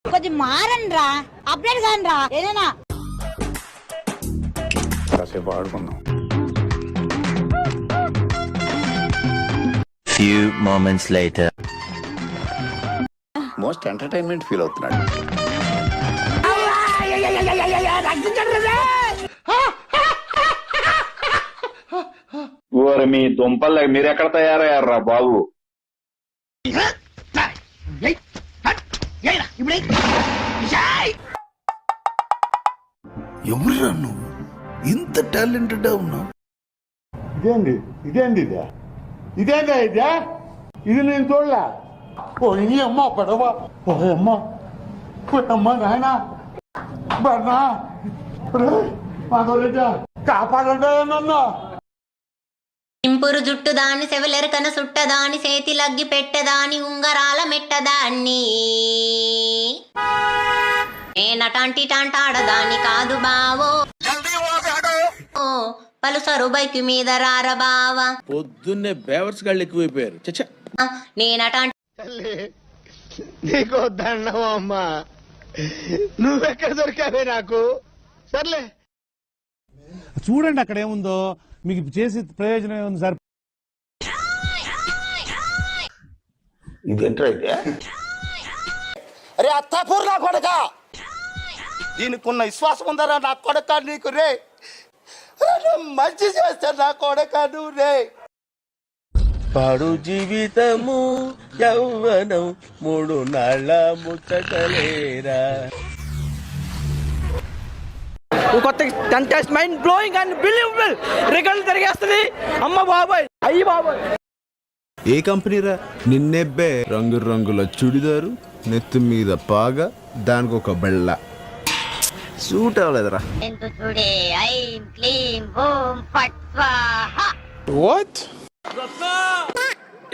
కొంచెం మారండి రా, అప్డేట్ కాని రా ఏదైనా కాసేపు ఆడుకుందాం. Few moments later. Most entertainment feel అవుతున్నాడు. ఓరి మీ దుంపలు మీరెక్కడ తయారయ్యారా బాబు? ఎవరురా నువ్వు ఇంత టాలెంటెడ్ ఉన్నావు? ఇదేంది ఇది నేను చూడలే. పోయి అమ్మ పడవ పోయమ్మ నాయన బన్నా కాపాడండి నన్ను. ఇంపురు జుట్టు దాని సెవలెరకన సుట్టదాని చేతి లగ్గి పెట్టదాని ఉంగరాల మెట్టదాన్ని నేనటాంటి టాంటాడదాని కాదు బావో పలుసరు బైక్ మీద రార బావా. పొద్దున్నే బేవర్స్ గాళ్ళు ఎక్కువైపోయారు. నేనటాంటి నీకు దండం అమ్మా, నువ్వెక్కడ దొరికావే నాకు. సర్లే చూడండి అక్కడ ఏముందో, మీకు చేసి ప్రయోజనం ఏముంది సార్? ఇదేంట్రా ఇదే? అరే అత్తాపూర్ నా కొడక, దీనికున్న విశ్వాసం ఉందరా నా కొడక నీకు రే. మంచి చేస్తా నా కొడక నువ్వు రే. పాడు జీవితము యౌవనం 3 నాళ్ళ ముచ్చటలేరా. కొత్త contest mind blowing and believable రికార్డులు తిరిగేస్తుంది. అమ్మ బాబాయ్, అయ్యి బాబాయ్. ఏ కంపెనీరా? నిన్నెబ్బే రంగు రంగుల చుడిదారు, నెత్తి మీద పాగా, దానికి ఒక బెళ్ళ. సూట్ అవ్వలేదురా. వాట్?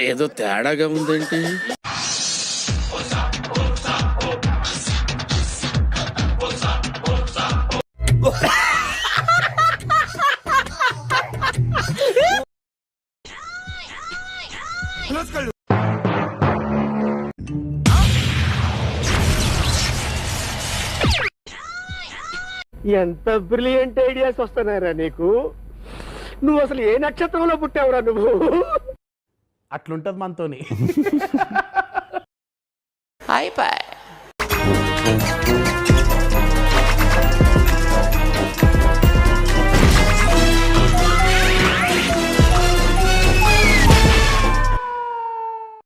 ఏదో తేడాగా ఉందేంటి? ఎంత బ్రిలియంట్ ఐడియాస్ వస్తున్నారా నీకు. నువ్వు అసలు ఏ నక్షత్రంలో పుట్టావురా నువ్వు? అట్లుంటది మనతోని. అయిపోయి